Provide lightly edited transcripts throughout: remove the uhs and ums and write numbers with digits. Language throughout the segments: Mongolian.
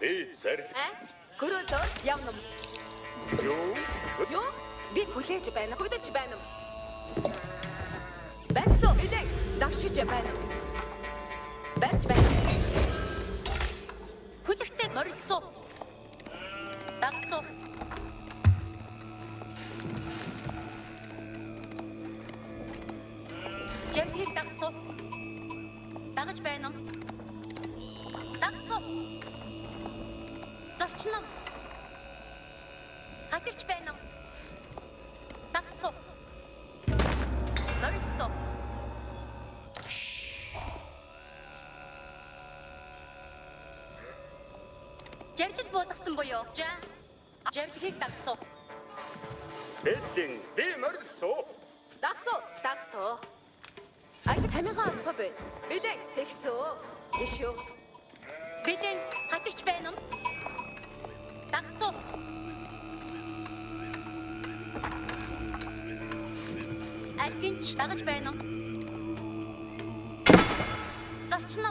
Би зэрэг. Гөрөөлөө явна. Юу? Би хүлээж байна. Бүгдэлж байна. Бэсо бидээ давшиж байна. Барьж байна. Хүлэгтэй морилсоо. Дагсоо. Жемхийг дагсоо. Дагаж байна. Дагсоо. Зорчно. Хатирч байна. Дагсоо. Морилсоо. Жертэг буулгасан буюу. Жертгийг дагсуу. Бэлэн би морилсоо. Дагсуу. Аж тамигаа авах бай. Билээ тэгсөө. Ишүү. Билээ хатирч байна. Дагсуу. Алгинч дагаж байна. Зорчно.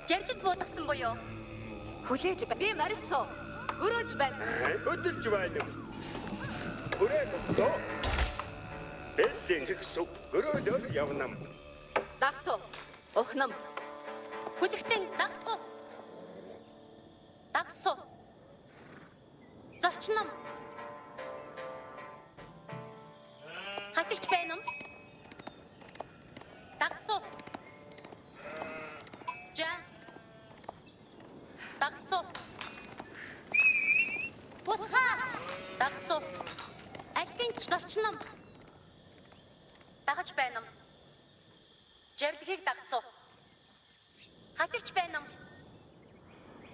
Жертэг буулгасан буюу. Хүлээж бай. Би морилсоо. Өрөөлж байна. Хөдөлж байна. Хүрээлсоо. Бэлэн гисүү. Өрөөлөөр явнам. Дагсуу. Ухнам. Хүлэгтэн дагсуу. Дагсуу. Зорчном. Хатилч байна уу? Дагсуу. Дагсуу. Бусха. Дагсуу. Алгинч зорчном. Дагаж байна уу? Жертгийг дагсуу. Хатирч байна уу?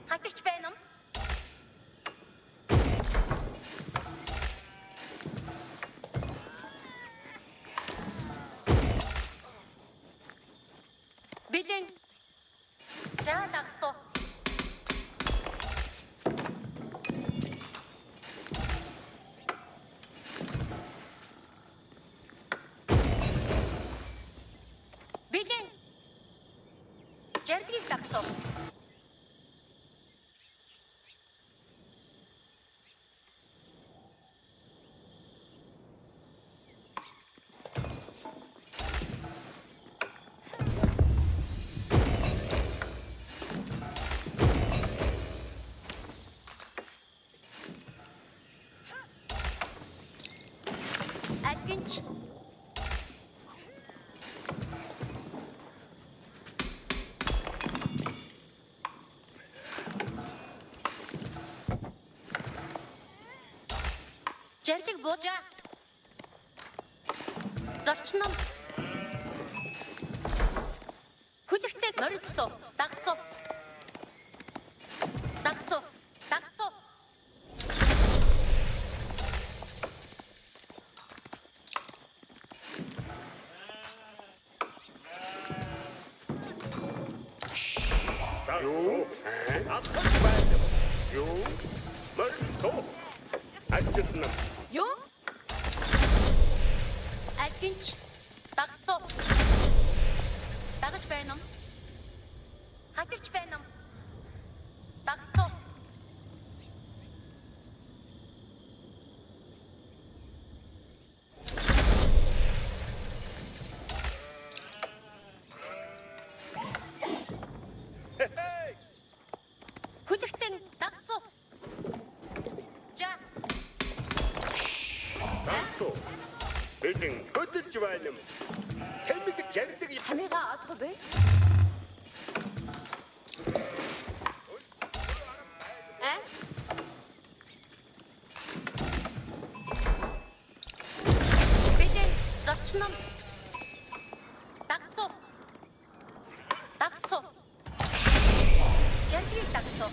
Хатирч байна уу? Билэн. Дагсуу. Билэн. Жертгийг дагсуу. Алгинч. Жертиг буужа. Зорчном. Морилсоо. Дагсуу. Дагсуу. Дагсуу. Юу? Атгаж байна. Юу? Морилсоо. Ажилтнаа. Юу? Агинч. Дагсуу. Дагаж байна уу? Хатарч байна уу? Дагсуу. Хүлэгтэн дагсуу. За. Дагсуу. Бэлэн хөдөлж байна. Хэмиг жардаг. Хамига адах бэ? А? Бэлэн зочном. Дагсуу. Дагсуу. Яриг дагсуу.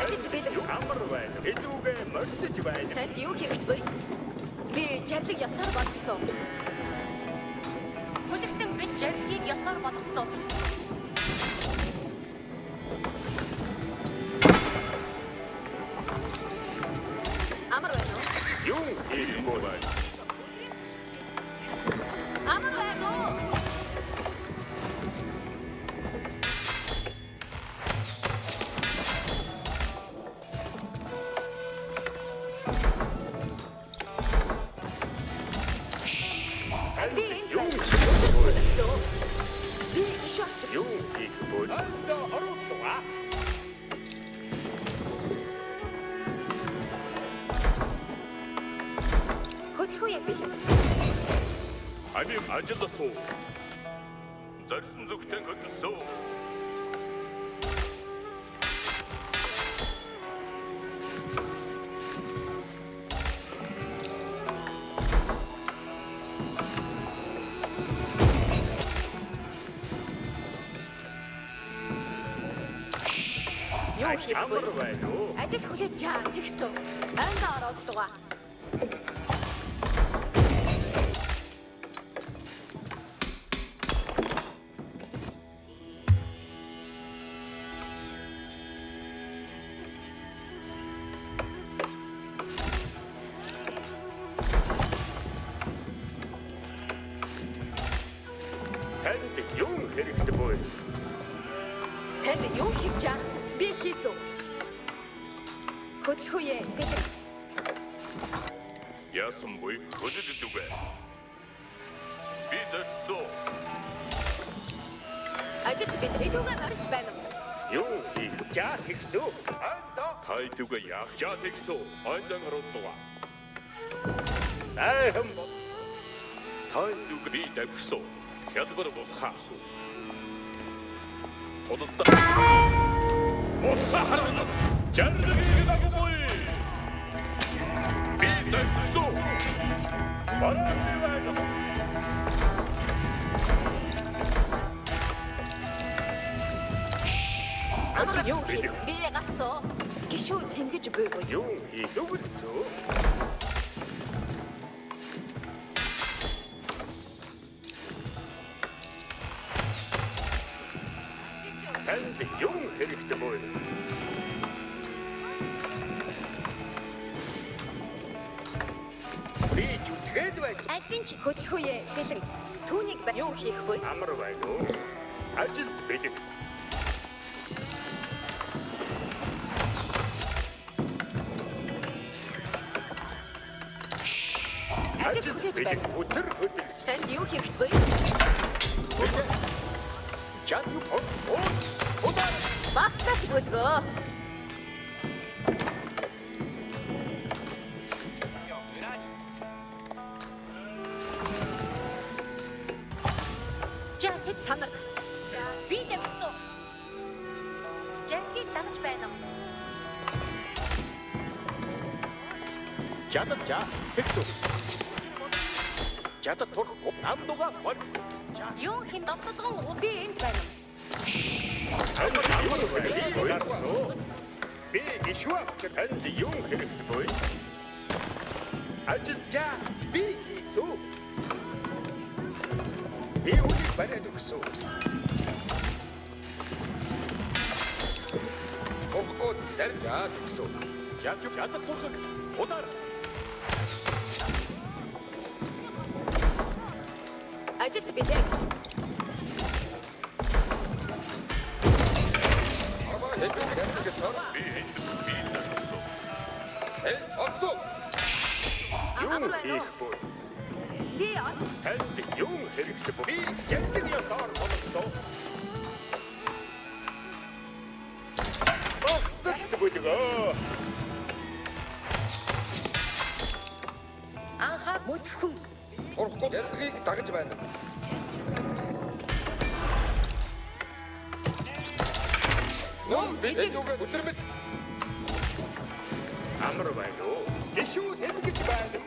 Ажид бэлэн. Амар байна. Илүүгээ морилж байна. Танд юу хэрэгтэй вэ? Би жарлыг ёсоор болгосон. Хүлэгтэн бид жарлыг ёсоор болгосон. Амар байна уу? Юу хийх вэ? Амар байна уу? Би Юу? өдөртөө би ишвч Юу хийх вэ? Анда оролцоо. хөдөлгөөе бэлэн. Амим ажилласуу. Зорьсон зүгтэн хөдөлсөө. Юу хийх Амар вэ? байна уу? Ажил хүлээж чаа тэгсэн. Анда оролцоо. Танд юу хэрэгтэй вэ? Танд юу хийж чаа? Би хийсэн. Хөдөлгөөе бэлэн. Яасан буй хөдөлдөг үгэ. Би зорьсон. Ажид бид илүүгээ морж байна. Юу хийх чаа тэгсүү? Анда Тайдуга яахчаа тэгсөө. Ондан оруулаа. айхам Тайдуг би давхсоо. Хялбар болохаа. Тодолта. Мохарна. Жарлыг даггүй. Би зорьсон. Бараа. Амар юу хийх? Би гарсан. Гişүү тэмгэж буй буй. юу хийх өгөлсөө? Танд юу хэрэгтэй вэ? Би зүтгээд байсан. Альбинч хөдөлгөөе бэлэн. Түүнийг юу хийх вэ? Амар байна уу? Ажилд бэлэг. Ажил хүлээж байна. Өдөр хөдөлсөн. Танд юу хэрэгтэй вэ? Чад юу? Удаа. Багтах хөдөлгөө. Жаатэд санарт. Би дэвсэн. Жаагийг дагаж байна уу? Чадчаа хэвсүү. Чадад турахгүй намдуга бол. Юу хин дотдогон би энд байна. Би ишвах танд юм хэрэгтэй. Ажилчаа би хийсүү. Би үнийг бариад өгсөө. Оггод заржаад өгсөө. Чадад турхаг удар. Ажилд бидээ. Би Их бой. Би от Танд юм хэрэгтэй. Би яндаг ясаар болсоо. Бахталт бүлгөө. анхаа мөдхөн. Урахгүй ялгийг дагаж байна. Ном Бид үгээ өдөрмөл. Амар байна уу? Тишүү хэмгэж байна.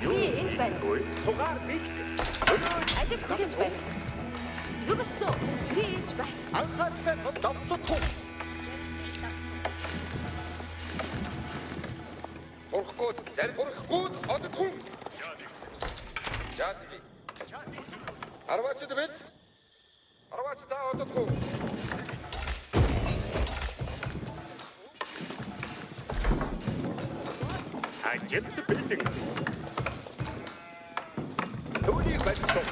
Би энд байна. Ой, цугаар бэлт. Ажил хүлээж байна. Зүгтсөө. Би ирж байна. Анхааралтай давцот хуу. Урахгүй зарим урахгүй одод хүн. Жаад ий. Арвачд бэлт. Арвачтай одод хүн. Ажилд бэлэн. Түүнийг барьсан.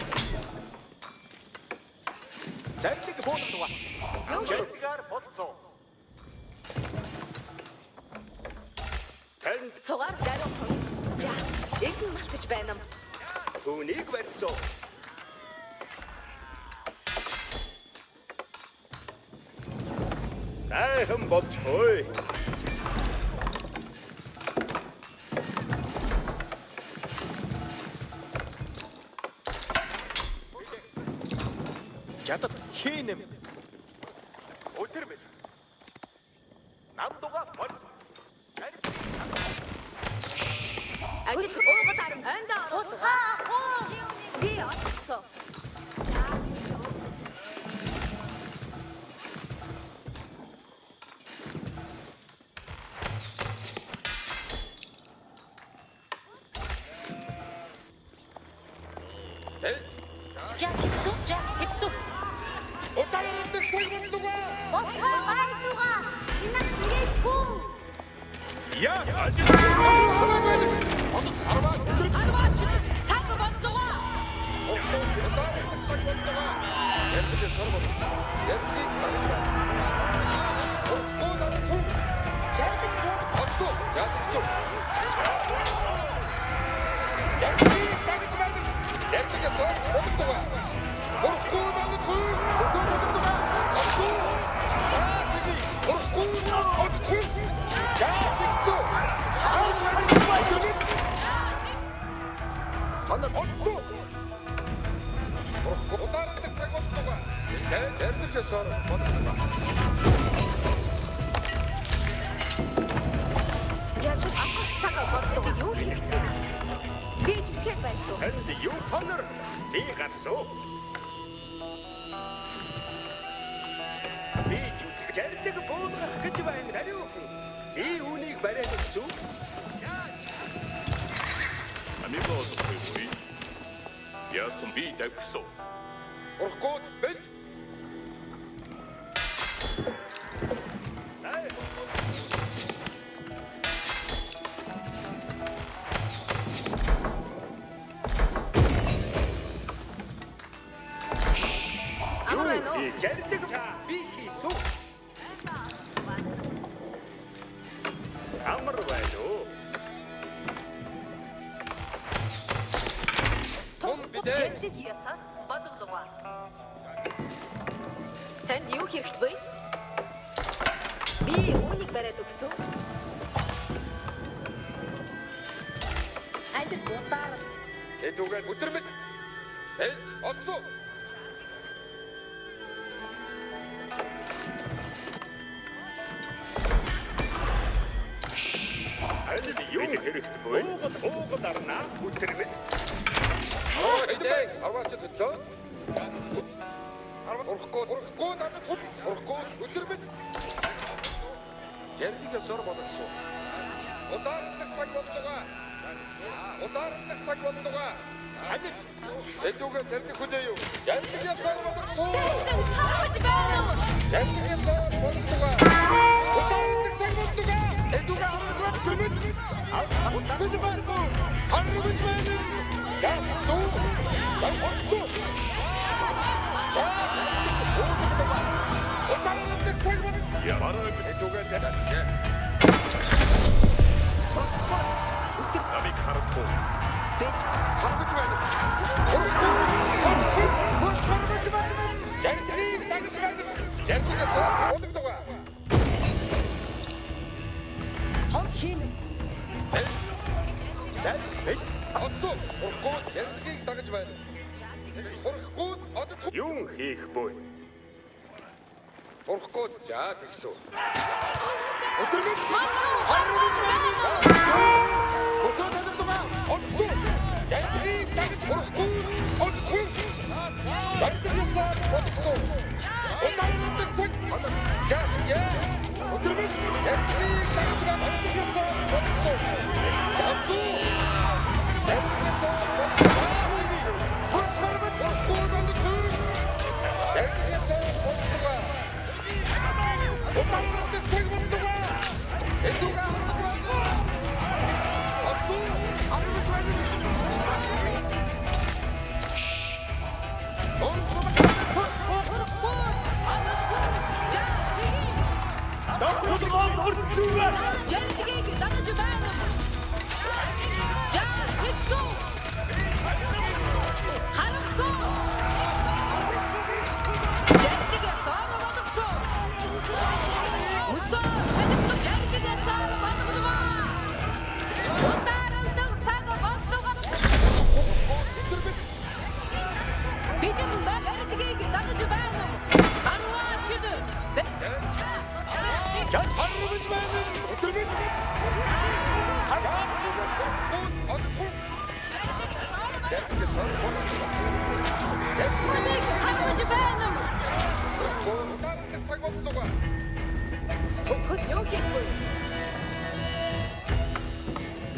Зарлиг буулгав. Ажилдгаар болсон. Танд Цугаар даруйхан. За, эзэн малтаж байна. түүнийг барьсан. Сайхан болчихгүй. Чадад хийнэм. Өдөр бил. Намдуга бол. Ажил уугатар эндээ тусгаа. Би отсоо. За, хэвсүү. Удаандаг цаг бондуга. Босгоо гайдуга. Инак ингээд хүн. Яа, ажил. Арваа өдөр Арваач цаг бондуга. удаандаг цаг бондуга. Ярьж сорвол. Ярьж багж байна. Урахгүй хүн. Жардаг бод. Отсоо, яатсуу. Жагтыг багж байна. Жагтыг сорвол бондуга. Урахгүй хүн. Өсөө бондуга. Отсоо. Жагтыг урахгүй хүн. Жагтыг санаа отсоо. Удаандаг цаг бондуга. Ярьдаг ёсоор бондуга. Жардаг ахах цаг бондуга юу хэрэгтэй? Би зүтгэх байсан. Танд юу тонор би гарсуу. Би зүтгэж буулгах гэж байна хариу. Би үүнийг бариад өгсүү. Амигос бүи. Яасан би давхсоо. Урахгүй бэлт. Амар байна уу? Би жардаг би хийсүү. Амар байна уу? Том бидээ. Жинсэд ясаа бодогдгоо. Танд юу хэрэгтэй вэ? Би үүнийг бариад өгсөн. Айдэр дутаар Тэдүгээр өдөрмөл. Бэлт отсоо. хэрэгтгүй. Уугад арнаа үтэрмэл. Эдэй, арваач төдлөө. Урахгүй надад урахгүй өдөрмөл. Ярдигээ сор болгосон. Удаандаг цаг болдгоо. Анир Эдүүгээ зэрэг хүлээ юу? Ярдигээ сор болгосон. Харж байна уу? Ярдигээ сор болдгоо. Удаандаг цаг болдгоо. Эдүүгээ аваад өдөрмөл. Аваад байна. Харагдаж байна. Жаасуу. Жаасуу. Ямараг Эдүүгээ зэрэг. намайг харахгүй. Харагдаж байна. Жаргыг дагаж байна. Жаргыг сор болгодог. Хом хин. Отсоо. Урахгүй жаргыг дагаж байна. Урахгүй одоо юун хийх бөө? урахгүй жаа тэгсүү. Мандруу. Өсөө дадагдгаа. Отсоо. Жаргыг дагаж урахгүй. Жаргыг сор болгосон. Удаандаг цаг. Жаа яа. Өдрөмөл жаргыг дагаж байна. Жаргыг сор болгосон. Жаасуу. Жаргыг сор болгосон. Жаргыг дагаж байна уу? Жаа хэцүү. Харагдсан. Жаргыг соор болгосон. Өсөө хэдэн жаргыг соор болгосон. Ударалдаг цаг болдог. Бидний жаргыг дагаж байна уу? Арваачд. Үнийг харж байна уу? Хөл юу хийхгүй?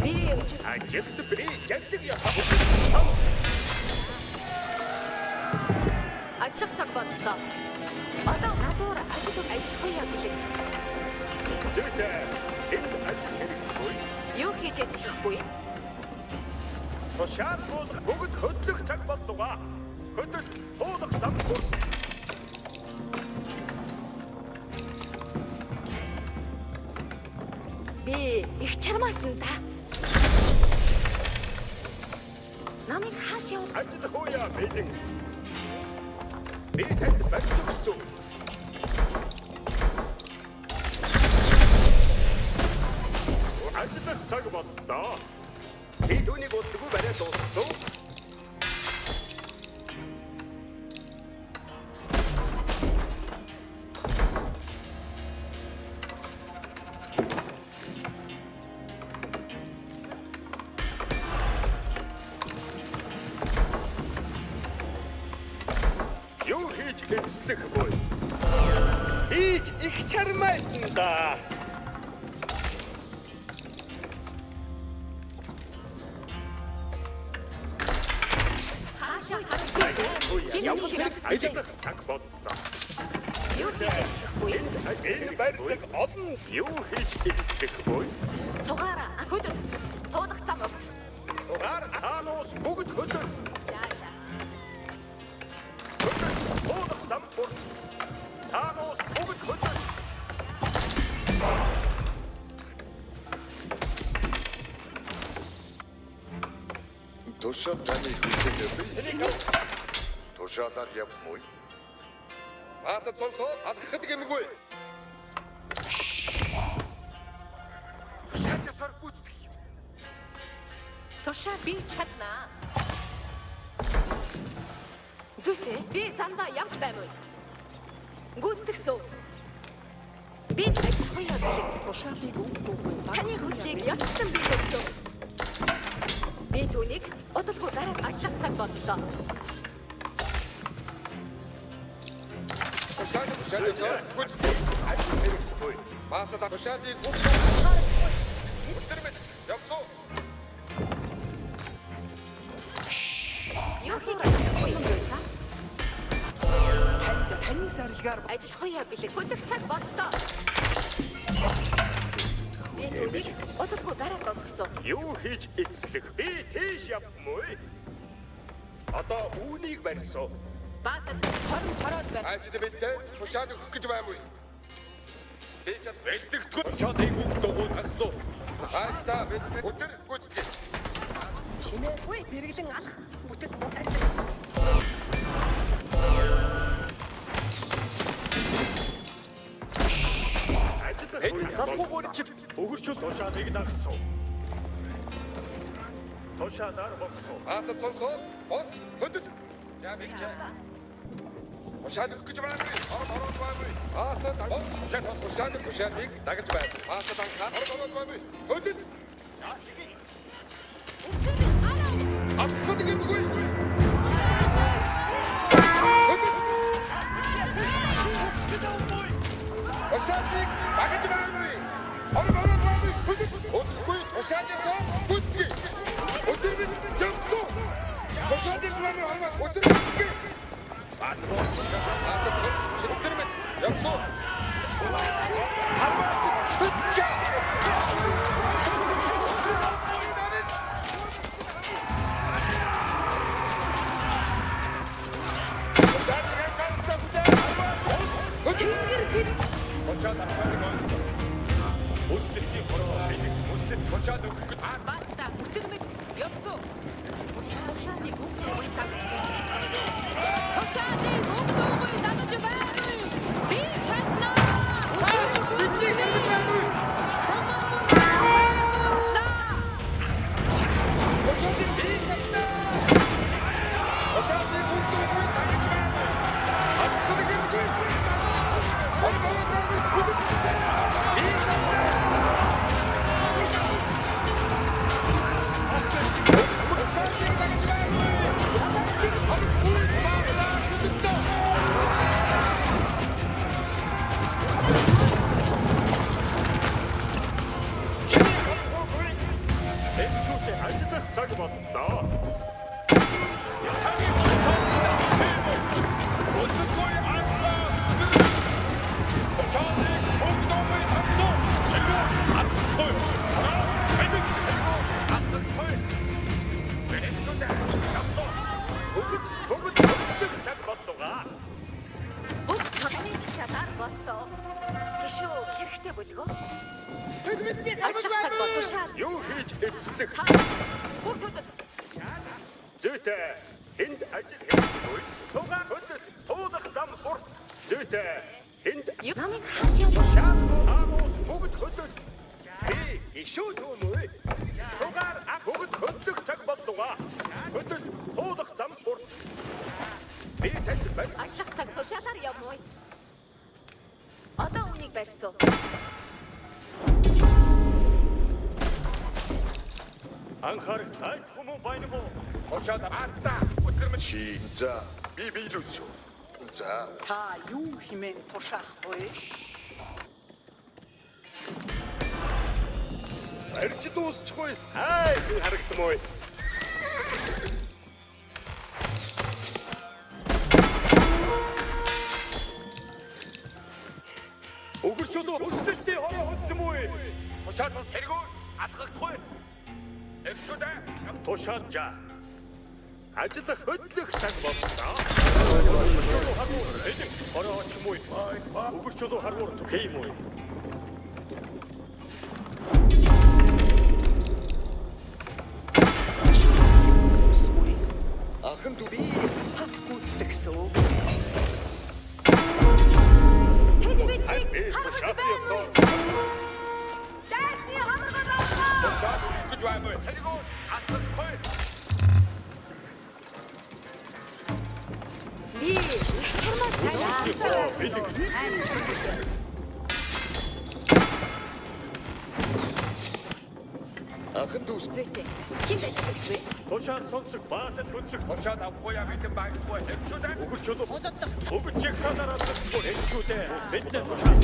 Би Ажид би жаргыг яах? ажиллах цаг боллоо. Одоо надуур ажиллахгүй юм билээ. Зүйтэй. Энд ажил хэрэггүй. Юу хийж ажиллахгүй? Тушаал бүгд хөдлөх цаг боллоо. Хөдөл туулах замгүй. Би их чармаасан та. Намайг хааш явуул? Ажил хууя бэлэн. Би танд барьсан. Ажиллах цаг боллоо. Би түүнийг удахгүй барай дууссан. Юу хийж эцлэх вэ? Хийж их чармайсан да. Хаашаа харагдсан? Ямар зэрэг ажиллах цаг боллоо. Юу хийж ажиллахгүй? Энэ барилгыг олон юу хийж эцлэх вэ? Цугаараа хөдөл. Туудах зам өгч. Угаар таанус бүгд хөдөл. Яа. Туулах зам бүр. Таанус бүгд хөдөл. Тушаад таны хүсэлээ. Тушаадаар явмуу. Баатад сонсоо алхахад гэмгүй. Тушаад ясаар гүйцэтгэх юм. Тушаа би чаднаа. Зүйтэй. Би замдаа явж байна уу? Гүйцэтгэсэн. Би Ажил хоёроо таны хүслийг ёсчлон биелүүлсэн. Би түүнийг удалгүй дараад ажиллах цаг боллоо. Тушаалынсоо гүйцэтгэе. Баатад тушаалыг бүгд өтөрмөд явсуу. Юу хийж чадахгүй юм бэ? Таны зорилгоор Ажил хоёроо бэлэг хүлэх цаг боллоо. Би түүнийг удалгүй дараад дуусгасан. Юу хийж эцэслэх? Би тийш явмгүй. Одоо үүнийг барьсан. Баатад хороод байна. Ажид бэлдээ тушаалыг өгөх гэж баймгүй. Би чад Бэлдэгдэхгүй тушаалыг бүгд дугуйд хагсуу. хайцтай бэлдээ өтөр гүйцэтгэе. Шинээгүй зэрэглэн алах бүтэл муутай. Залхуу бүрчид өгөрчл тушаалыг дагсуу. Тушаалаар босоо. Баатад сонсоо. Бос хөдөж. За би чад. Тушаалыг өгөх гэж баймгүй. Ороод баймгүй. Баатад бос тушаалыг дагаж баймгүй. Баатад анхаа ороод баймгүй. Хөдөж. Ахад гэмгүй. Тушаалыг дагаж баймгүй. Ороод баймгүй. Хөдөхгүй тушаалысаа бүтгэе. Өдөр явсуу. Тушаалыг баймгүй ороод өдөр бүтгэе. Баатад ширтэрмэт явсуу. Харваач бүтгэе. Тушаал өгөх гэж Баатад бүтэрмэд явсуу. Тушаалыг өгөхгүй дагаж байна. Тушаалыг өгөхгүй дагаж байна. Би чадна. Бидний хэлж баймгүй. Тушаалыг би чадна. Тушаалыг өгөхгүй дагаж баймгүй. Ахад гэмгүй. Ороод баймгүй. Би чадна. Эцчүүтэй ажиллах цаг боллоо. Өдөргүй анхаа. Тушаалыг бүгдөө тавьсан. Ахгүй. Эдэг цэргүү. Ахгүй. Эцчүүтэй тавьсан. Бүгд цаг боллоо. Бүх цагны тушаалаар боллоо. Гişүү хэрэгтэй бүлгөө. Ажиллах цаг бол тушаал. Юу хийж эцэслэх? Та бүгд Зүйтэй энд ажил хийхгүй. Тугаа хөдөл туулах зам урт. Зүйтэй энд намайг хааш явуулах. тушаал аамус бүгд хөдөл. Би ишүү түүмүй. Тугаар бүгд хөдлөх цаг боллоо. Хөдөл туулах зам урт. Би танд байна. Ажиллах цаг тушаалаар явмаа. Одоо үнийг барьсан. Анхаарал тайлх хүмүүс байна уу? Тушаал артаа өтөрмөд ший. За би биелүүлсэн. За та юу хэмээн тушаах вэ? Арч дуусчихгүй сайн харагдмаа. Өгөрчөл өсөлтөй хороо хөдсөн үү? Тушаал бол цэргүү алхахдахгүй. Эцчүүдээ тушаалжа. Ажиллах хөдлөх цаг боллоо. Өгөрчөл харуур эдэг хороо ч юм уу? Өгөрчөл харуур түхэй юм уу? Анхан дүү Би сац гүйцэтгэсэн. Сайн би тушаалсан. Дайсны хамгаалаа. Тушаал гэж байна уу? Тэргүү алхахдахгүй. Би чармаа тайлаа. Бэлэг. Анхан дүүс. Зүйтэй. Хинт ажиллах вэ? Тушаал сонсох баатад хөдлөх. Тушаад авахгүй мэдэн байхгүй хэвчүүдээ. Өгөр чулуу. Ододдох. Өгөж санаараа зөвхөн хэвчүүдээ. Бидний тушаал.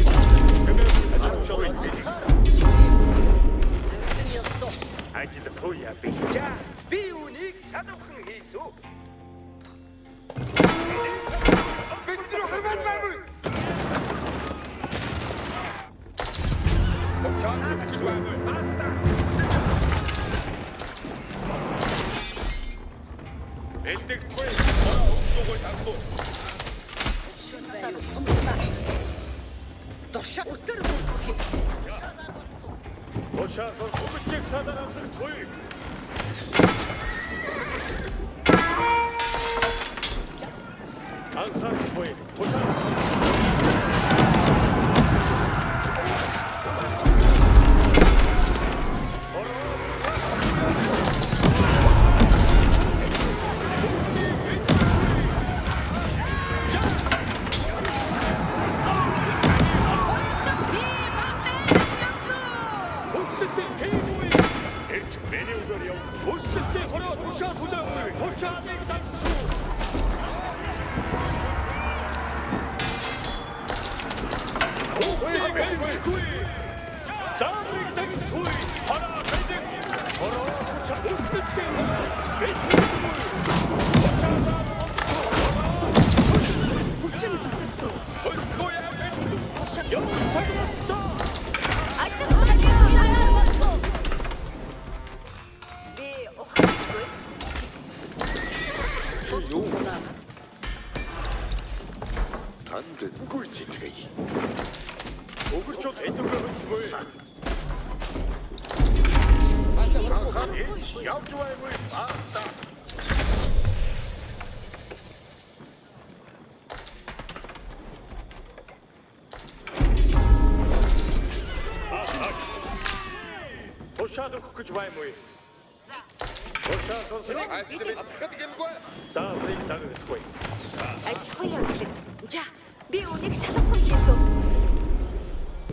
Гэмээр тушаал. Ажил хөөе бэлчээ. Би үнийг чадвархан хийсүү. Бидний хөрмөд байна. Тушаад зүтгэсвээ. Элдэггүй. Ороо өгдөггүй таггүй. Дошаа өтөр бүртгэх. Тушаал сонсох санаараа зөвхөн. анхаарахгүй тушаал Танд гүйцэтгэе. Өгөрч эдгэргүй. Анхан явж байгаагүй баата. Тушаал өгөх гэж баймгүй. Тушаал сонсох. Хад гэмгүй. Зааврыг дагагдахгүй. Ажиллахгүй юм гэлэг. За, би үнийг шалгахгүй хийсэн.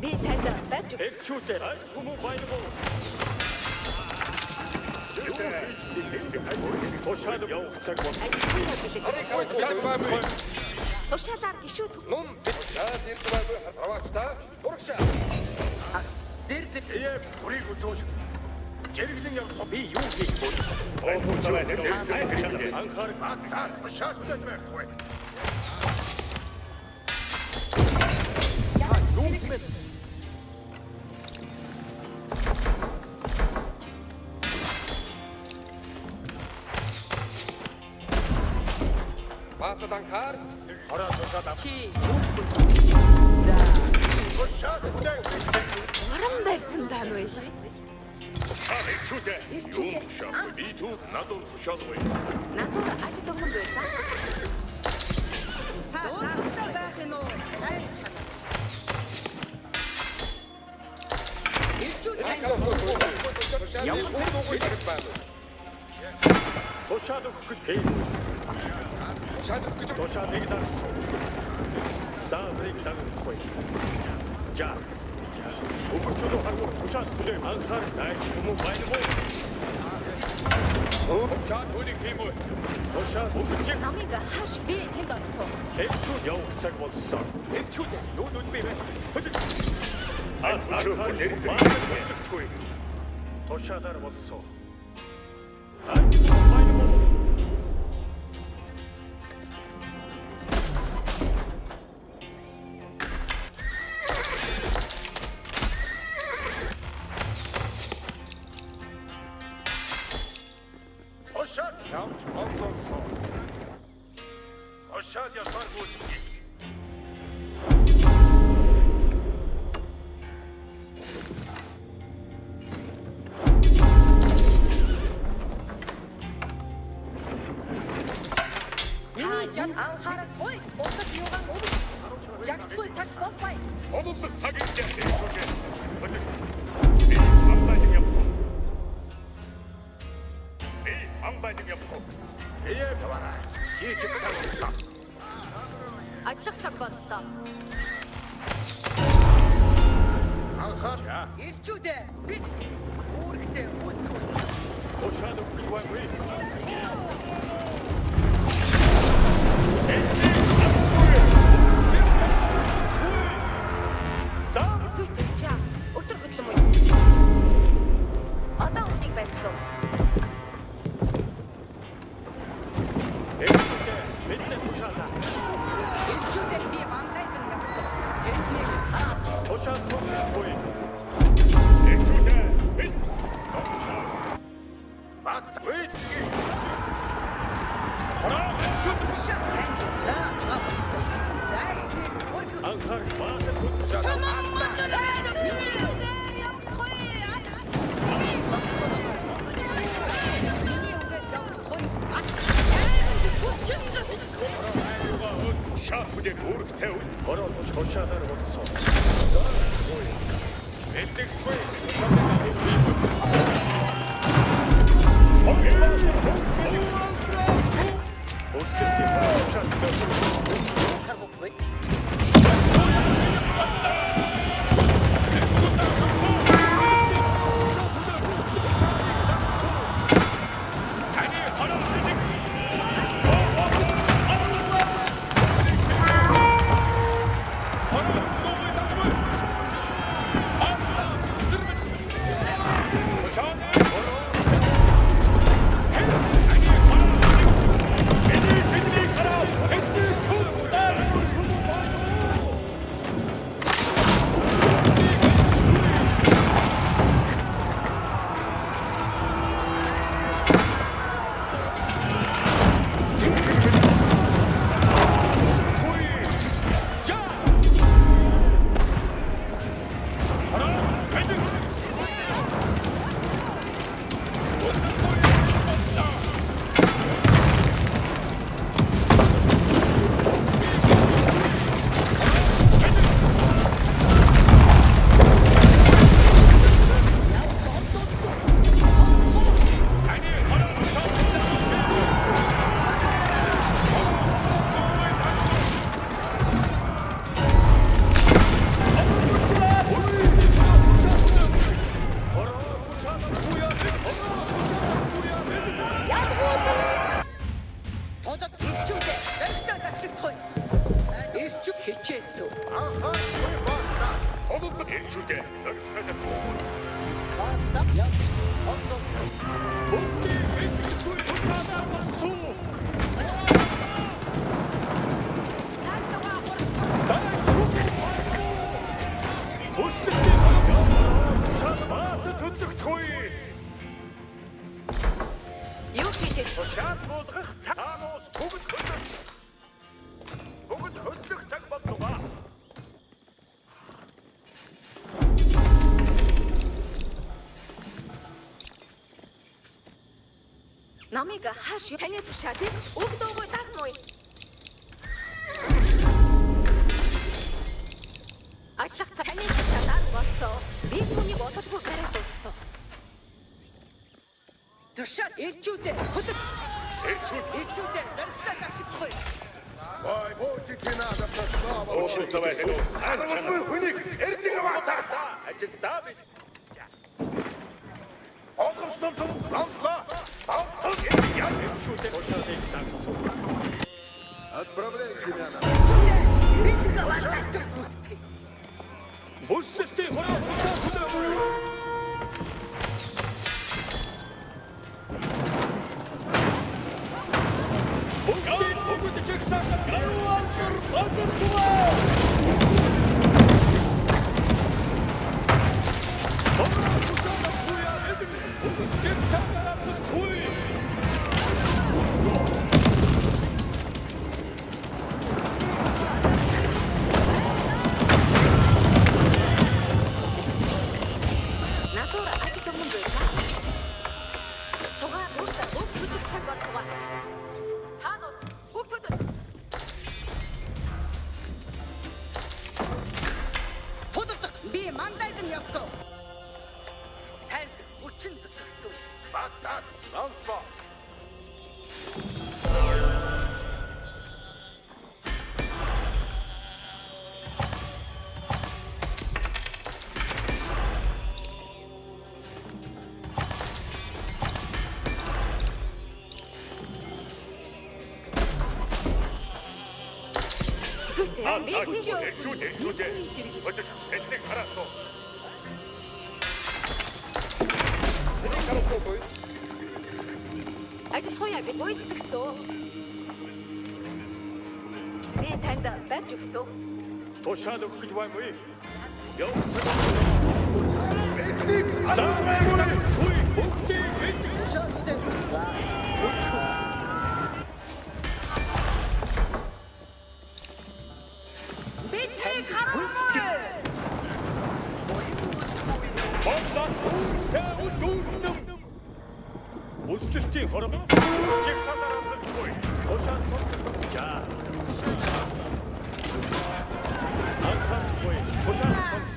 Би танд байж Элчүүтэй аль хүмүүс байлгүй. Тушаал явах цаг бол. ажиллахгүй юм гэлэг. Тушаад байна. Тушаалаар гişүүд Нум бид чаад ирж байгаагүй харваач та. Урагшаа. Эв сүрийг үзүүл. Жиргэлэн явсан. Би юу хийж бол? Анхаар Баатаар шатлаад байхгүй. Баатад анхаар. хараа тушаал ав. Чи юу гэсэн? За, Тушаад хүлээн. уран барьсан байна уу? Тушаал элчүүтэй. Юу тушаал? Би түр надад тушаалгүй. Надад ажил өгнө байсан. та байх нь уу? Ямар ч үгүй гэж байна. Тушаал өгөх гэж хээ. Тушаад гэж Тушаалыг дагсан. Зааврыг дагахгүй. За. Өгөрч харгуй тушаал хүлээн анхаар дайч хүмүүс байлгүй. Тушаал хүлээн хиймүү. Тушаал өгч Намайг хаш би тэнд онцсон. элчүү явах цаг болсон. Элчүүтэй юу нүдбэ вэ? Анхаар хүлээн. Тушаалаар болсон. Тушаад явж олсон. Тушаад ясаргүй. Миний жад анхаарахгүй. Бусад юугаан өвч. Жагсгүй цаг болбай. Ододлох цаг иржээ элчүүтэй. Би амбайд явсан. Эв тавара. Ийх тавара. Ажиллах цаг боллоо. Анхаар. Ирчүүдээ бид Бүртгтэй утгуул. Тушаад өгч байгаагүй. За Зүйтэй чаа. Өтөр хөдлөм үү? Одоо үнийг барьсан. бидний тушаалаа. Ирчүүдээ би мандайдан явсан. Тэднийг Тушаад суухгүй. Эцүүдээ бид Бат вийт. хараа эцүүд шат тань. За авсан. Дайсны бүртгтэй. анхаар баатар хөдөлж тушаа бүдэг үүрэгтэй үл хороо тушаалаар болсон. Эдэггүй Тодод ирчүүдээ өртөө давшигдхой. Ирчү хичээсүү. Анхаар буй баста. Одод эцүүдээ Баастав явж. Одод тушаалаар болсон. Юу хийж Тушаал буулгах цаанаас бүгд хөдлөх. Бүгд хөдлөх цаг боллоо. намайг хааш таны тушаад өгдөөгүй дармуу. Ажлах таны тушаалаар болсон. Би түүнийг одолгүй гараад дууссан. тушаад ирчүүдээ хөдөг. Эцүүд Ирчүүдээ өртөө давшигдхой. Ой, боцитина дафтаа. уучлаарай. Анамгүй хүнийг эрдэнэ багтаа. Ажилдаа би Огцном сонслоо. яа эцүүдээ тушаалыг тагсан. Отправляйте меня на. Ирчүүдээ бид аваад бүртгтэй. Өстөстэй хороо тушаалаа. Бүгд чигсаа гаруул багтуа. Натура ажиг юм байна. Цугаа бүртээ өг бүжиг цаг болтугай. Таанус бүгд Тодод би мандайдан явсан. Танд хүчин зүтгэсэн. Баттаа сонслоо. Элчүүд өдөр эднийг хараасуу. Энийг харахгүй. Ажил хуяа би гүйцэтгсэн. Би танд барьж өгсөн. Тушаад өгөх гэж байна уу? Яв цаг. Энийг Заавал хүй бүгдийг эднийг Тушаадтай. За. Биднийг хараа. боллоо. Дүүнэм. Үслэлтийн хором. Чиг талаархахгүй. Тушаад сонсох. За. Анхаарахгүй. Тушаад сонс.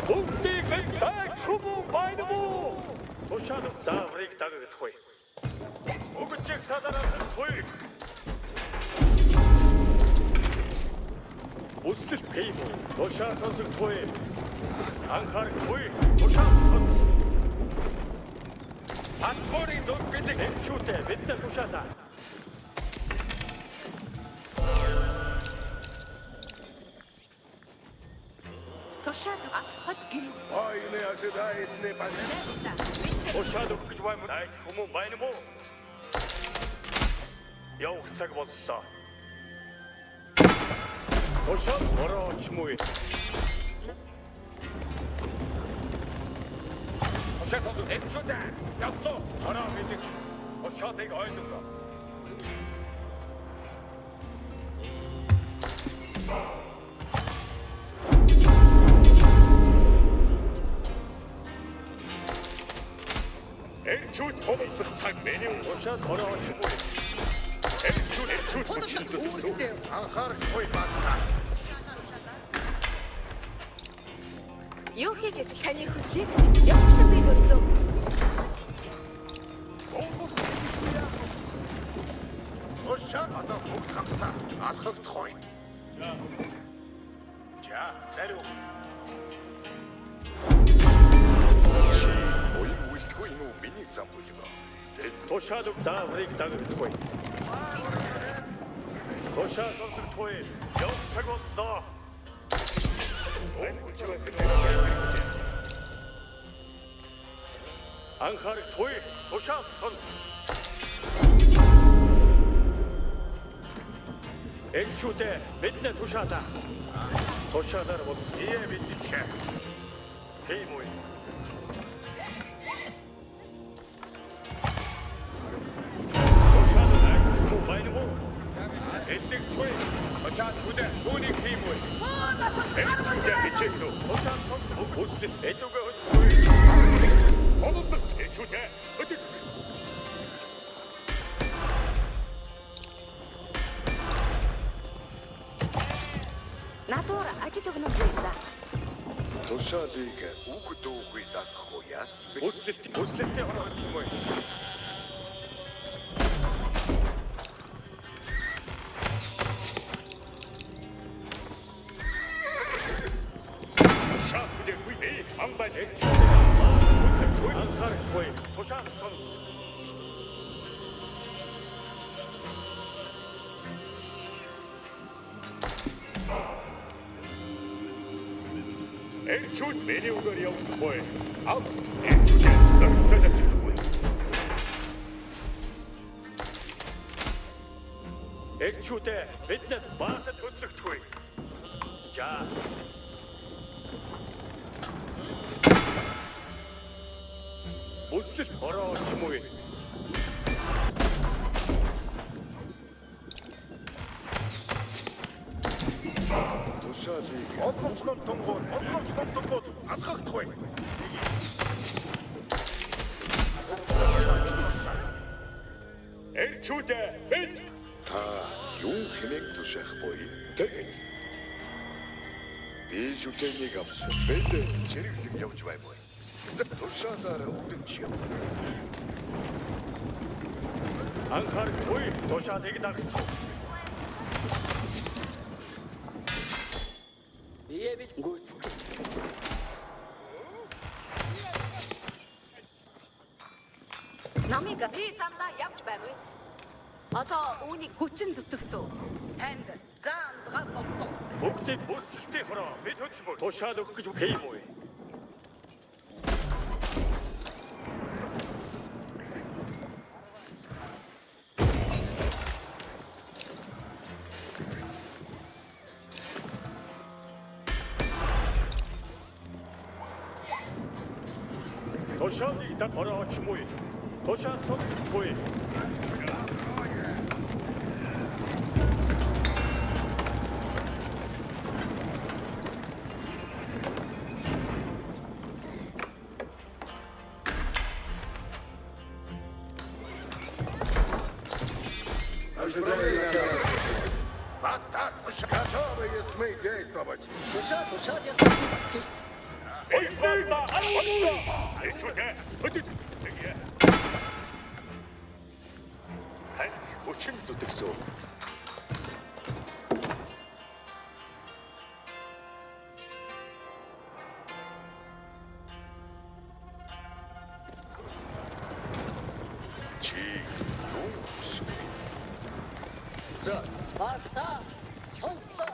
Бүгдийг бэлтэг хүмүүн байна уу? Тушаад зааврыг дагагдахгүй. Өгчиг садараас туй. Үслэлт хийм. Тушаад сонсох туй. Анхаарахгүй. Тушаад сонс. Атгори зөв бэлэг хэмчүүтэй бидэн тушаадаа. Тушаал хот гин. Ойны ожидает непонятно. Тушаад өгөх гэж байна уу? Хүмүүн байна мó? Явах цаг боллоо. Тушаад орооч муу. Тушаад эцүүдэ. Явцоо. Хараа мэдээ. Тушаадыг ойлгоо. Элчүүд хоногдох цаг миний тушаад орооч муу. Элчүүд хүчин зөвсөн. Анхаарахгүй байна. Юу хийж эцэл таны хүслийг явуулсан би болсон. Тушаад одоо бүгд хамтдаа алхагдах бай. За, зариу. Ой, үлгүй юм уу? Миний зам болоо. Тушаад зааврыг дагагдахгүй. Тушаад сонсохгүй. Явах цаг боллоо. Анхаарахгүй. Тушаад сонс. Элчүүдэ биднээ тушаадаа. Тушаадаар болсгий бид бицгээ. Хей мой. Тушаадаа муу байна мó? Эдник туй. Тушаад хүдэ түүнийг хей мой. Элчүүдэ бичээсүү. Тушаад сонс. Үслэл эдүгэ хөдөлгөө. Хоногдох элчүүдэ өдөр. Надуур ажил өгнө үү за. Тушаалыг үг дуугүй дагах уу яа? Өслөлтөө ороод юм уу? Тушаалыг үгүй амбай эрч. Анхаар той тушаал сонс. Эрчүүд миний үгээр явахгүй. Ав эрчүүд зөрчил авчихгүй. Эрчүүдээ биднээс баатад хөдлөгдөхгүй. За. Өслөл хороо ч юм уу? Тушаалыг одгооч номтонгууд алхагдах бай. Эрчүүдээ бид Та юу хэмээн тушаах бой? Тэг. Би шүтэнийг авсан. Бид чиргэлэг явж баймаа. Тушаалаараа үдэнч яв. анхаар той тушаалыг дагсан. Бие бит гүйцэтгэв. Намайг би замдаа явж байна уу? Одоо үүнийг хүчин зүтгэсэн. Танд заан гал болсон. Бүгдийг өслөлтөө хороо бид хөдлөмөр. Тушаал өгөх гэж үгүй юм уу? Тушаалыг даг хороо ч юм уу? Тушаал сонсохгүй. Так, готовы СМИ действовать. Тушаал ясаа гүйцэтгэв. Ой, байда, алла! Эрчүүдээ хөдөж. Тэгээ. Тань хүчин зүтгэсэн. Чи юу? За, баста. Сонслоо.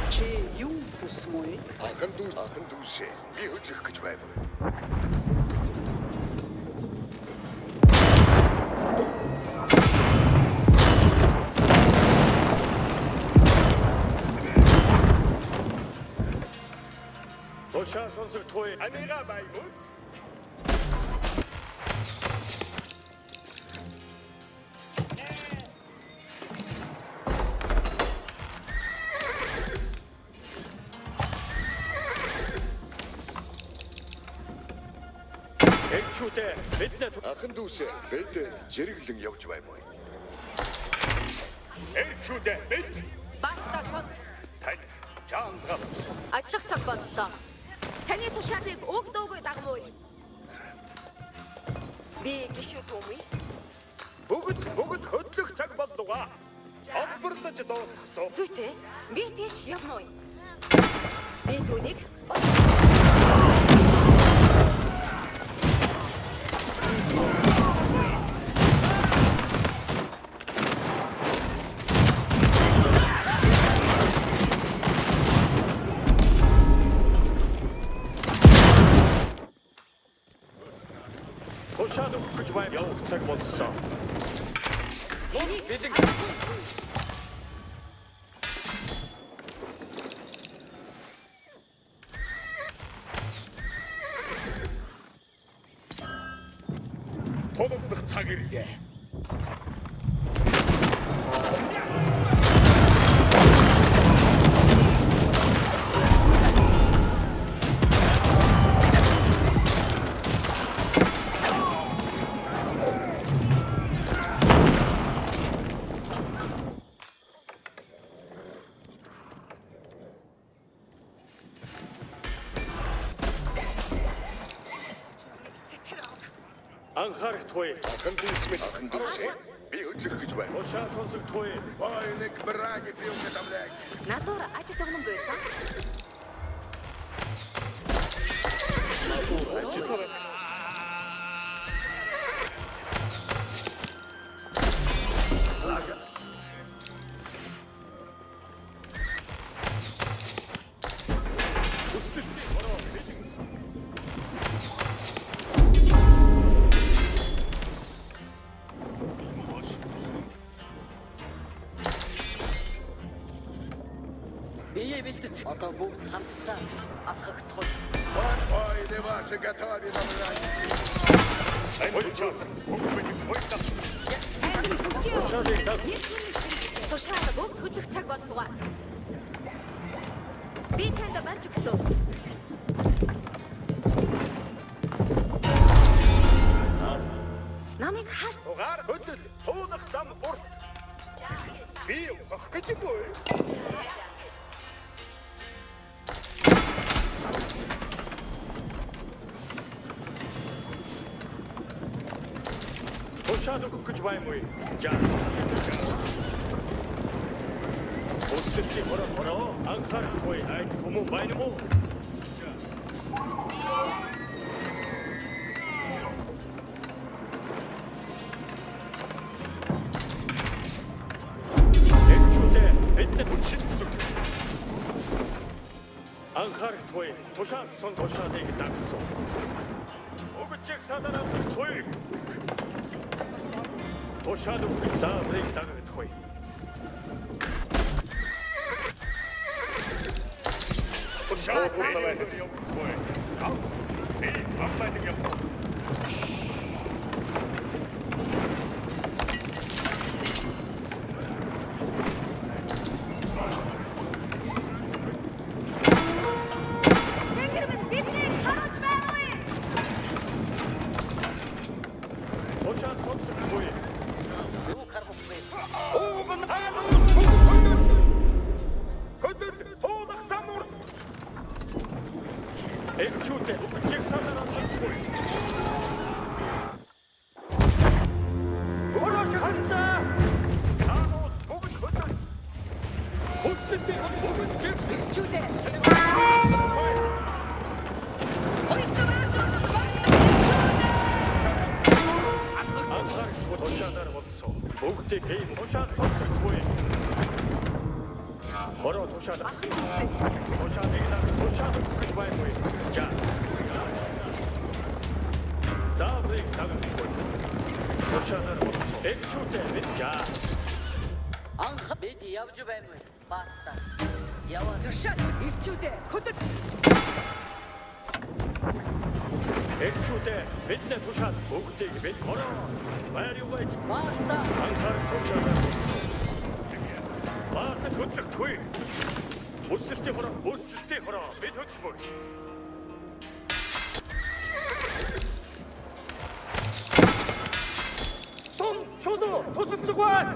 Чи юу хүсмүй? Ахан дүүсээ. Би хөдлөх гэж баймаа. Тушаал сонсогдохгүй. Амига байгуу. Эрчүүдээ биднээ Ахан дүүсээ. Бид жиргэлэн явж баймаа. эрчүүдээ бид Баатаа сонс. тань жаангав. Ажиллах цаг боллоо. Таны тушаалыг өг дуугүй дагмуу. Би гişүү туугүй. Бүгд хөдлөх цаг боллоо. Олборлож дуусгасан. Зүйтэй. Би тийш явна уу? Би түүнийг Тушаал өгөх гэж байна. Явах цаг боллоо. Бид Тулгдах цаг ирлээ. Анхаарахгүй. Ахын дүүс минь. Ахын дүүс. Би хөдлөх гэж байна. Тушаал сонсогдохгүй. Войныг браги би угадамлаа. Натур ажил тогном байсан. Бие бэлдэж одоо бүгд хамтдаа алхах тул. Ой, не ваши готовы набрать. Тушаал бүгд хөдлөх цаг болтугай. Би танд барьж өгсөн. Намайг хааш Тугаар хөдөл туунах зам урт. Би ухах гэж бүү. Тушаал өгөх гэж байна уу? За. Өстөцний хороо анхаарахгүй айд хүмүүс байна уу? Анхаарахгүй тушаал сон тушаалыг дагсан. Өгч садараа туй. Тушаал өгөх зааврыг дагахгүй. Тушаал өгөх. Эй, амбайдаг явсан. Тушаал сонсогдохгүй. Юу харахгүй. Ууган хаануус хөдөл туунах зам урт. Экчүүтэй өгч садараа туй. Бүгд санса. Хаануус бүгд хөдөл. Өстөцний өгч ирчүүдээ. анхаарахгүй тушаалаар болсон. Бүгдийг ийм тушаал сонсогдохгүй. Хороо тушаал. Тушаалыг тушаал өгч байна уу? За. Зааврыг дагахгүй. Тушаалаар болсон. Экчүүтэй бид за. Анх бид явж байна уу? Баата. Яваа. Тушаал ирчүүдээ. Хөдөл. Экчүүтэй бидний тушаал бүгдийг бид хороо. Байр юу байж? Баата. Анхаар тушаалаар болсон. Баатад хөдлөхгүй. Өстөлтийн хороо бид хөдлөхгүй. Том чодо тусалцаг байна.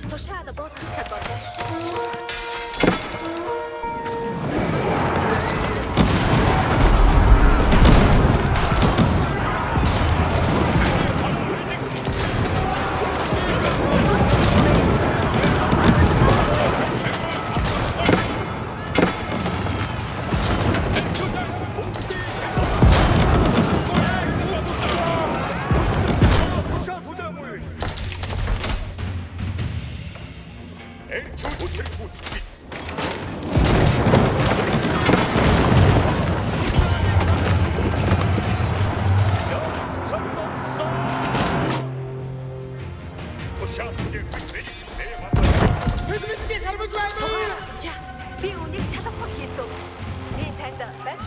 Тушаал болгох цаг боллоо. За, би үнийг шалгах хийсэн. Би танд барьж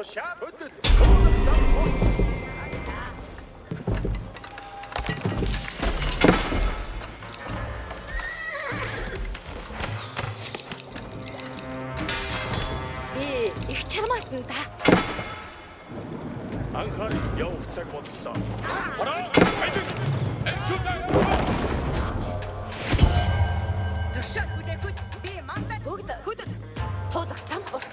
тушаал хөдөл. Хөөг зам хой. Би их чармаасан та. Анхаар явах цаг боллоо. Хараа. Хайд. Элчүүдээ. Тушаал хүлээхэд би мандаа бүгд хөдөл. Туулах зам урт.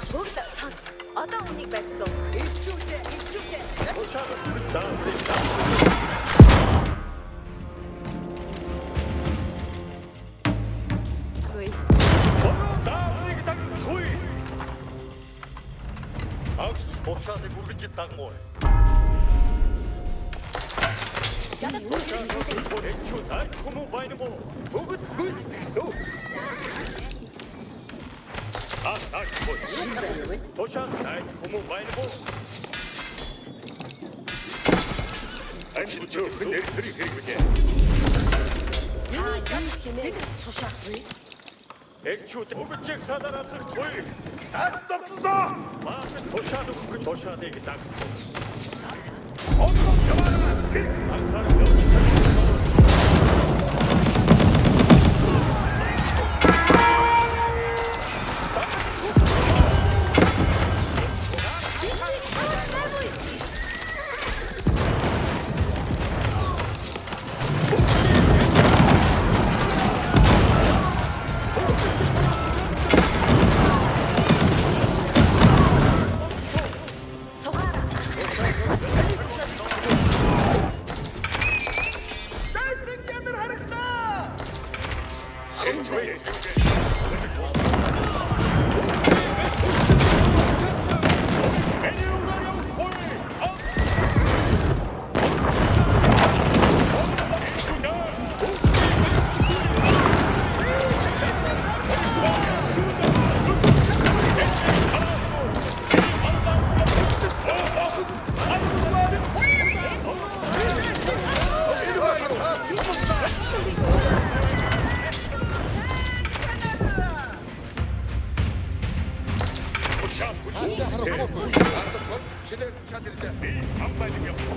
Бүгд сонс. Одоо үнийг барьсан. Ирчүүдээ. Тушаал зам. Хөөе. Зааврыг даг хуй. Акс тушаалыг үргэж дагмуу. Жадад бүгд Элчүүд аль хүмүүс байнгаа. Бүгд гүйцэтгсэн. Аа хуй. Тушаал аль хүмүүс байнгаа. Элчүүд нэртрийг хэрэглэе. Та жад хэмээн тушаахгүй. Элчүүд өгчийг санаарах хуй. Татдорлоо. Маас тушаал өгч тушаалыг дагсан. Онгоо яваа. Анхаар явах цаг. Цугаараа. Дайсан яндар харагдаа. Аашаа харахгүй. Ардад сонс. Шинээр тушаал ирлээ. Амбайг явах.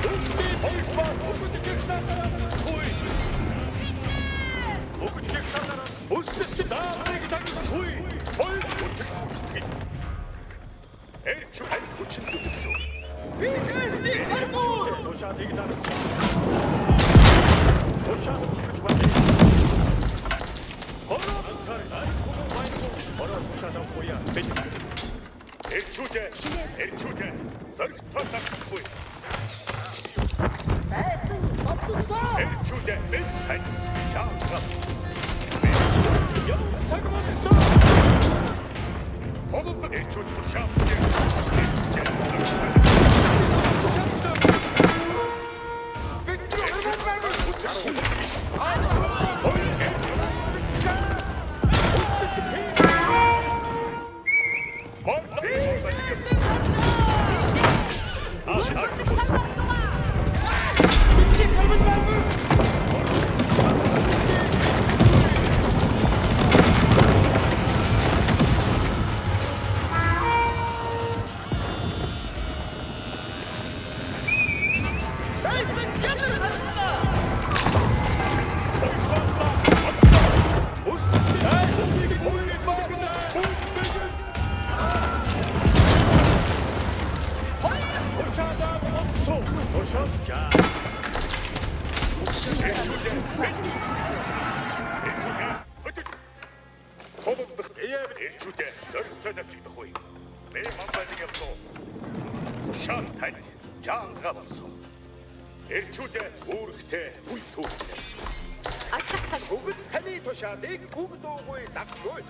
Үгүй хоёроо өгч санаарах хуй. Өгч санаарах. Өстөж зааврыг даг хуй. Хоёр өгч. Элчүүд хүчин зүгсэн. Би гэсний гаргуу. Тушаалыг дагсан. Тушаал өгч байна. Хороо анхаар аль хүмүүс байнгаа. Хороо тушаалаа хуя. Элчүүдээ зоригтой тахгүй. Байсан топлондоо. Элчүүдээ бид тань чанга. Яв цаг боллоо. Холонд элчүүд шаап. Элчүүдээ үүрэгтэй үл түүхтэй. Ашлах цаг. Бүгд таны тушаалыг бүгд уугүй даггүй.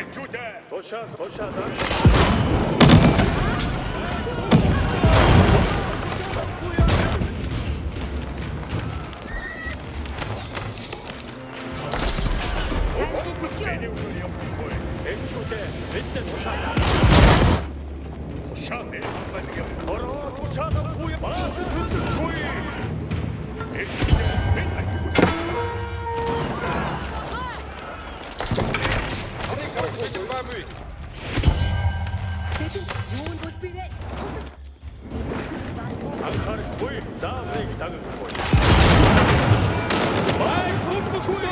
Элчүүдээ тушаал. Элчүүдээ бидний тушаал. Тушаал нэрвэлгээ. Хороо тушаал буй баа. Элчүүдээ бид зааврыг дагахгүй. Бай хөлбөхгүй.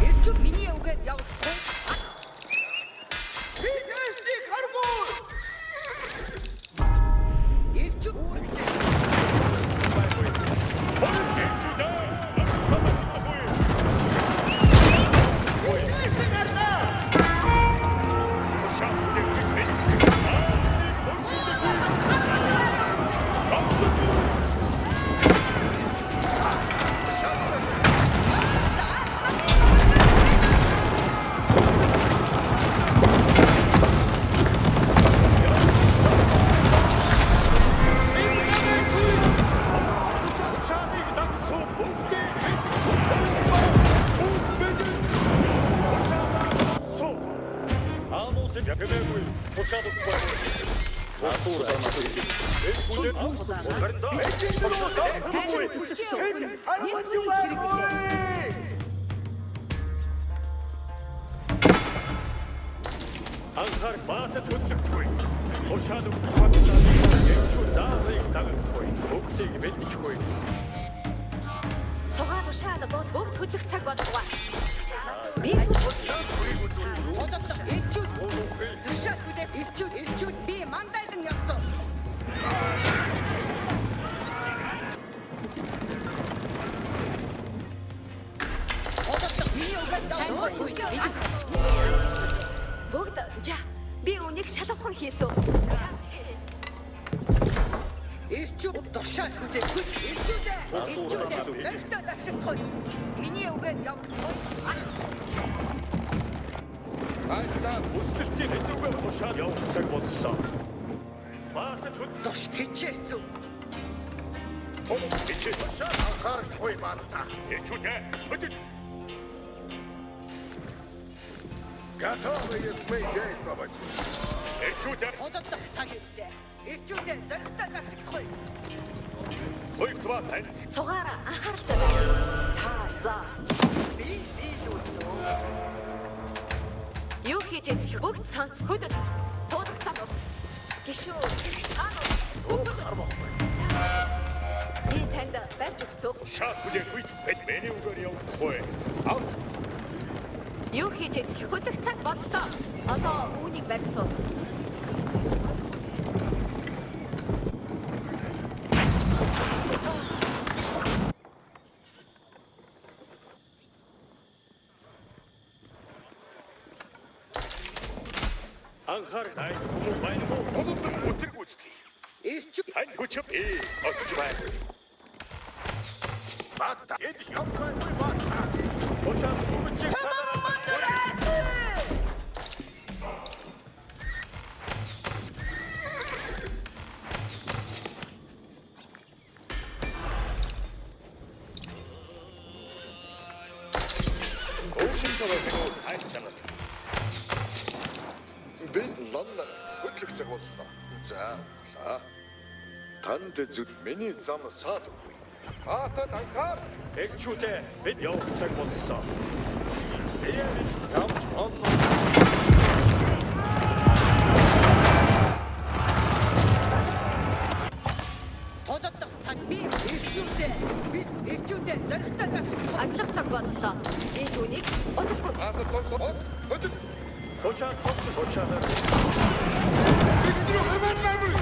Ирчүүд миний үгээр явахгүй. Ирчүүд тайван зүтгэсэн үг нь нэг төрлийн хэрэг билээ. Анхаар баатад хөдлөхгүй. Ушаад ухаалцаад ирчүүд зааврыг дагахгүй. Бүгдийг бэлдэхгүй. Цугаад ушаад бол бүгд хөдлөх цаг болтугай. Би ирчүүд төшөөд хүлээх ирчүүд би мандайдан явсан. Миний үгээр бүгд за би үнийг шалгахын хийсэн. Ирчүүд тушаад хүлээх ирчүүд зөвхөн дашигтой. Миний үгээр явахгүй. Айстаа Үсгэлтийн хэдүүгээр ушаад явах цаг болсон. Баатад хөдлөх. Тош хичээсэн. Бичээд Анхаарахгүй баатаа. ирчүүд хөдөл. Готовы СМ действовать. Ирчүүд Одоодох цаг ирлээ. Ирчүүдээ зөвхөн дашигтой. хоёрдугаар тань. Цугаараа анхааралтай бай. Та за. Би юусэн. Юу хийж эзлэх бүгд сонс хөдөл. Туудах цаг бол. Гişүү. Би танд барьж өгсөн. Ушаад хүлээхгүй. Миний үгээр явахгүй. Ав. Юу хийж эзлэх хөдлөх цаг боллоо. Одоо үүнийг барьсан. Анхаар хайх хүмүүс байна уу? Тодорхой өтөр гүйцэтгэе. Ирчүүд Тань хүчээр очиж байна. Баатаа. Эд явахгүй баатаа. Ушаад хүчээр Өвшинтөрөө хайхтана. Бид ланнар хөдлөх цаг боллоо. За. Танд зүд миний зам саадаггүй. баатад анхаар Ирчүүдээ бид явах цаг боллоо. Би явж онно. Одоодох цаг би ирчүүдээ зөвхөн дашигтой. Ажиллах цаг боллоо. Би түүнийг одохгүй. баатад сонсоос хөдөл. Ушаад ушаад. Бидний хармаар байна.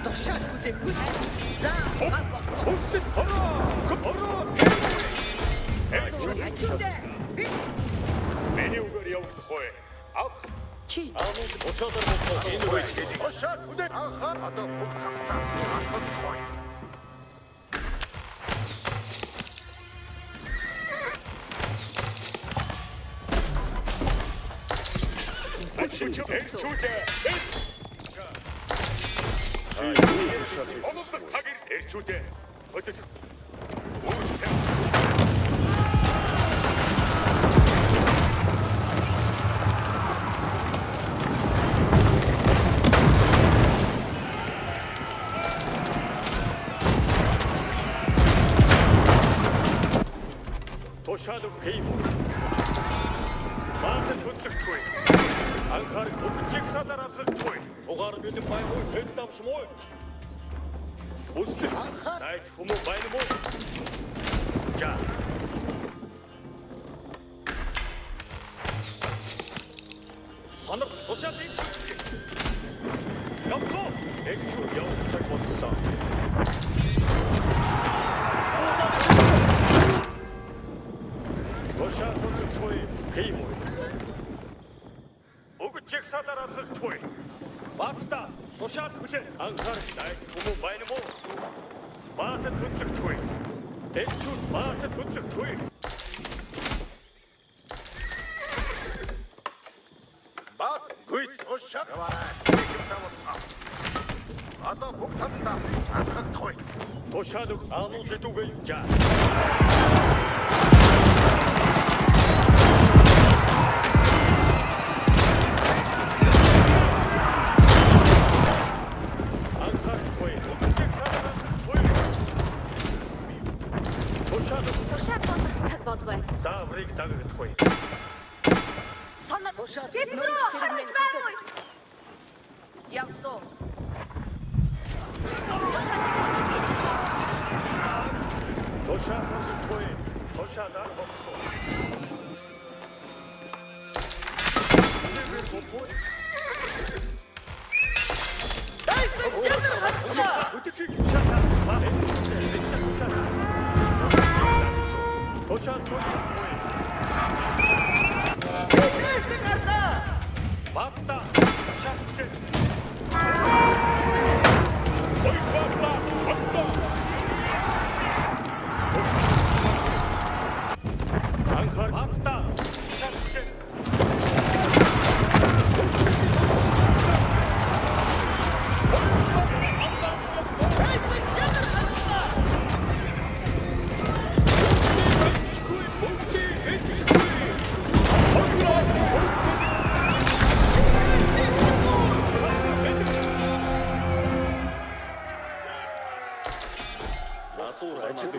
Тушаад хүлээхгүй. За, Үстэд хороо. ирчүүдээ би Миний үгээр явахгүй. Ав. чи Ушаад болсон энэ үед Ушаад хүлээх анхаар одоо бүгд. Ирчүүдээ. Онцлог цагийг ирчүүдээ. Хөдөл. 도시아도 게이모 마트 도착토이 안카르 국직사다라 토이 소가르 뮤직 바이모 베트담시 모이 오스트 나이트 후모 바이노 모이 자 산업 도시아데 약속 액추 영착 못사 도시아 선수 토이 게이모 오그책 사다라 토이 마츠다 도시아 부제 안카르 나이트 후모 바이노 마트 도착 토이 액추 마트 도착 토이 Бат, гүйц ушаа. Одоо бүх тамдаа анхаарахгүй. 도시아도 아무 세두가 있자 안카르 토이 오그책 사다라 토이 도시아도 Тушаад болох цаг болбой. зааврыг дагах тоy Санаа Тушаад бид нөрөж рүү цэрэг минь харж байна уу? Явсуу. 도시아 선수 토이 도시아다 없어 도시아 선수 토이 맞다 샷게 어이 맞다 안칼 맞다 샷게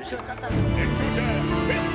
Шатата. 액주대